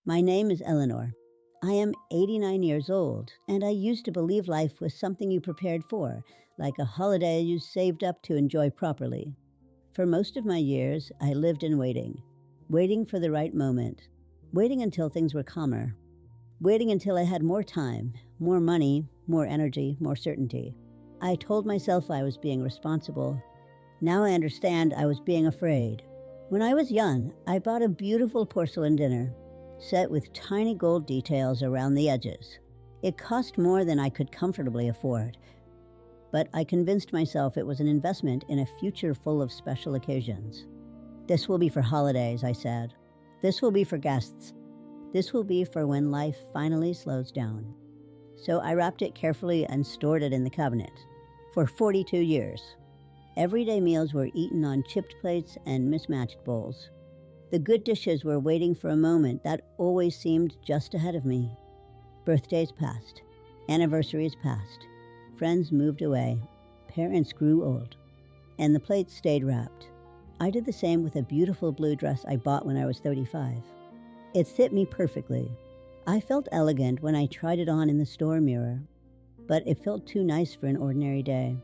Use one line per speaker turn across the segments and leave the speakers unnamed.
My name is Eleanor. I am 89 years old, and I used to believe life was something you prepared for, like a holiday you saved up to enjoy properly. For most of my years, I lived in waiting, waiting for the right moment, waiting until things were calmer, waiting until I had more time, more money, more energy, more certainty. I told myself I was being responsible. Now I understand I was being afraid. When I was young, I bought a beautiful porcelain dinner, set with tiny gold details around the edges. It cost more than I could comfortably afford, but I convinced myself it was an investment in a future full of special occasions. This will be for holidays, I said. This will be for guests. This will be for when life finally slows down. So I wrapped it carefully and stored it in the cabinet. For 42 years. Everyday meals were eaten on chipped plates and mismatched bowls. The good dishes were waiting for a moment that always seemed just ahead of me. Birthdays passed. Anniversaries passed. Friends moved away. Parents grew old. And the plates stayed wrapped. I did the same with a beautiful blue dress I bought when I was 35. It fit me perfectly. I felt elegant when I tried it on in the store mirror, but it felt too nice for an ordinary day.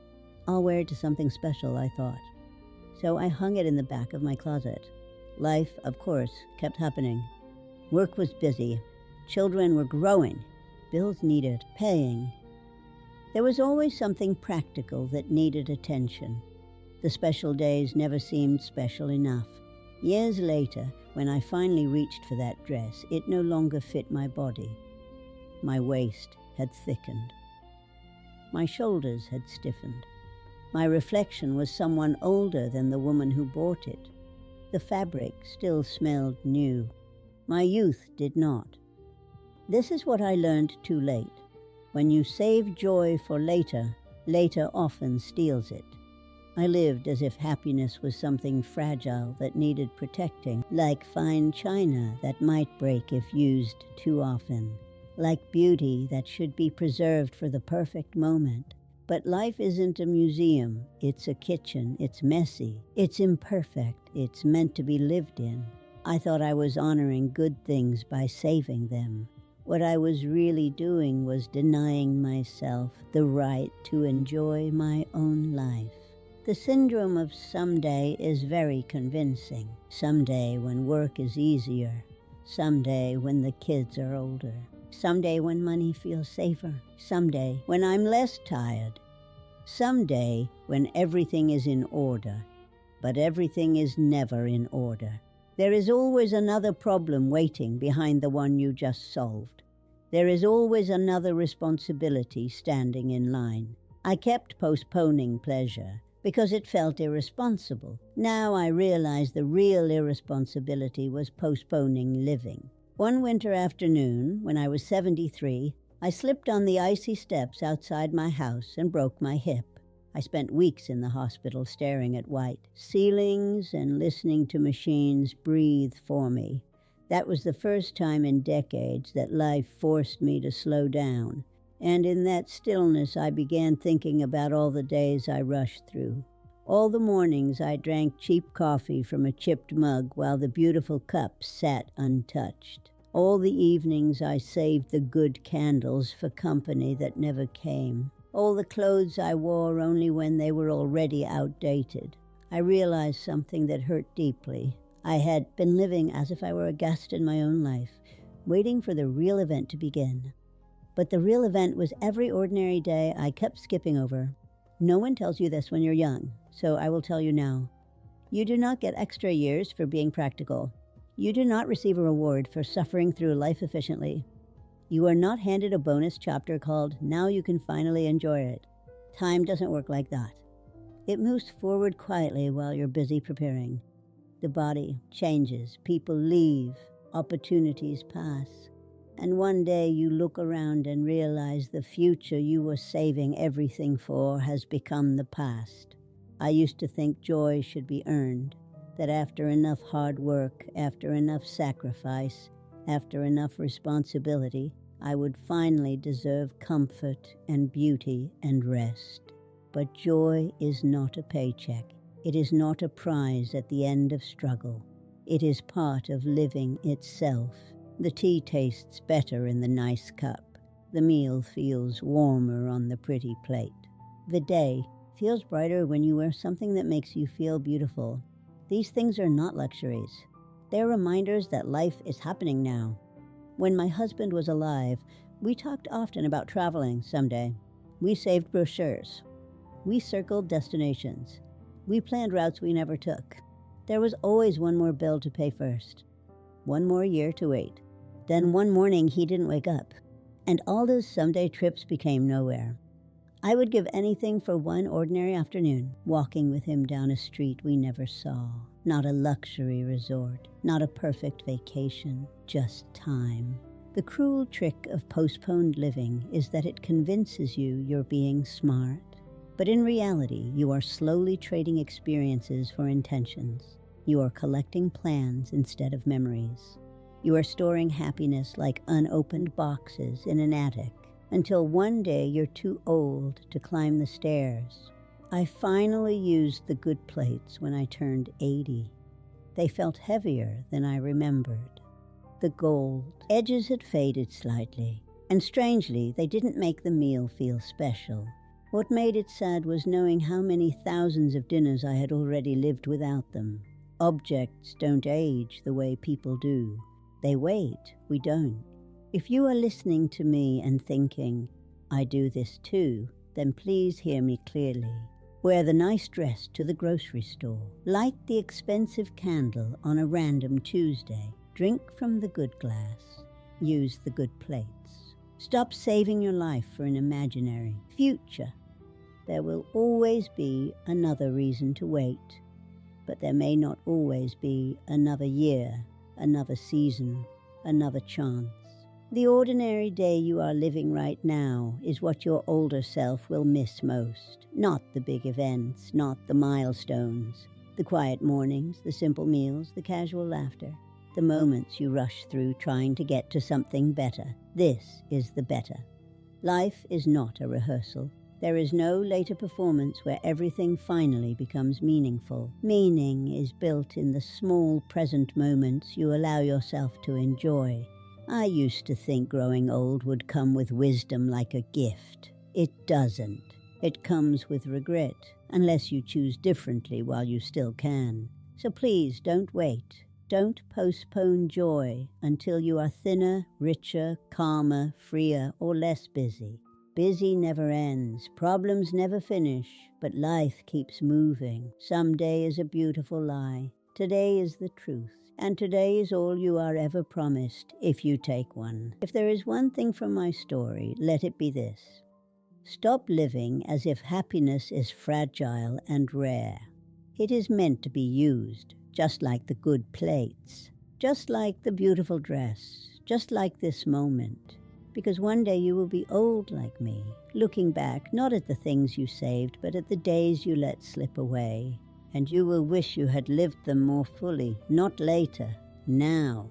I'll wear it to something special, I thought. So I hung it in the back of my closet. Life, of course, kept happening. Work was busy. Children were growing. Bills needed paying. There was always something practical that needed attention. The special days never seemed special enough. Years later, when I finally reached for that dress, it no longer fit my body. My waist had thickened. My shoulders had stiffened. My reflection was someone older than the woman who bought it. The fabric still smelled new. My youth did not. This is what I learned too late. When you save joy for later, later often steals it. I lived as if happiness was something fragile that needed protecting, like fine china that might break if used too often, like beauty that should be preserved for the perfect moment. But life isn't a museum, it's a kitchen, it's messy, it's imperfect, it's meant to be lived in. I thought I was honoring good things by saving them. What I was really doing was denying myself the right to enjoy my own life. The syndrome of someday is very convincing. Someday when work is easier. Someday when the kids are older. Someday when money feels safer. Someday when I'm less tired. Someday when everything is in order. But everything is never in order. There is always another problem waiting behind the one you just solved. There is always another responsibility standing in line. I kept postponing pleasure because it felt irresponsible. Now I realize the real irresponsibility was postponing living. One winter afternoon, when I was 73, I slipped on the icy steps outside my house and broke my hip. I spent weeks in the hospital staring at white ceilings and listening to machines breathe for me. That was the first time in decades that life forced me to slow down. And in that stillness, I began thinking about all the days I rushed through. All the mornings I drank cheap coffee from a chipped mug while the beautiful cup sat untouched. All the evenings I saved the good candles for company that never came. All the clothes I wore only when they were already outdated. I realized something that hurt deeply. I had been living as if I were a guest in my own life, waiting for the real event to begin. But the real event was every ordinary day I kept skipping over. No one tells you this when you're young, so I will tell you now. You do not get extra years for being practical. You do not receive a reward for suffering through life efficiently. You are not handed a bonus chapter called, "Now you can finally enjoy it." Time doesn't work like that. It moves forward quietly while you're busy preparing. The body changes, people leave, opportunities pass. And one day you look around and realize the future you were saving everything for has become the past. I used to think joy should be earned, that after enough hard work, after enough sacrifice, after enough responsibility, I would finally deserve comfort and beauty and rest. But joy is not a paycheck. It is not a prize at the end of struggle. It is part of living itself. The tea tastes better in the nice cup. The meal feels warmer on the pretty plate. The day feels brighter when you wear something that makes you feel beautiful. These things are not luxuries. They're reminders that life is happening now. When my husband was alive, we talked often about traveling someday. We saved brochures. We circled destinations. We planned routes we never took. There was always one more bill to pay first. One more year to wait. Then one morning he didn't wake up, and all those someday trips became nowhere. I would give anything for one ordinary afternoon, walking with him down a street we never saw. Not a luxury resort, not a perfect vacation, just time. The cruel trick of postponed living is that it convinces you you're being smart. But in reality, you are slowly trading experiences for intentions. You are collecting plans instead of memories. You are storing happiness like unopened boxes in an attic until one day you're too old to climb the stairs. I finally used the good plates when I turned 80. They felt heavier than I remembered. The gold edges had faded slightly, and strangely, they didn't make the meal feel special. What made it sad was knowing how many thousands of dinners I had already lived without them. Objects don't age the way people do. They wait, we don't. If you are listening to me and thinking, I do this too, then please hear me clearly. Wear the nice dress to the grocery store. Light the expensive candle on a random Tuesday. Drink from the good glass. Use the good plates. Stop saving your life for an imaginary future. There will always be another reason to wait, but there may not always be another year, another season, another chance. The ordinary day you are living right now is what your older self will miss most. Not the big events, not the milestones, the quiet mornings, the simple meals, the casual laughter, the moments you rush through trying to get to something better. This is the better. Life is not a rehearsal. There is no later performance where everything finally becomes meaningful. Meaning is built in the small present moments you allow yourself to enjoy. I used to think growing old would come with wisdom like a gift. It doesn't. It comes with regret, unless you choose differently while you still can. So please don't wait. Don't postpone joy until you are thinner, richer, calmer, freer, or less busy. Busy never ends, problems never finish, but life keeps moving. Someday is a beautiful lie. Today is the truth. And today is all you are ever promised, if you take one. If there is one thing from my story, let it be this. Stop living as if happiness is fragile and rare. It is meant to be used, just like the good plates, just like the beautiful dress, just like this moment. Because one day you will be old like me, looking back not at the things you saved, but at the days you let slip away. And you will wish you had lived them more fully, not later, now.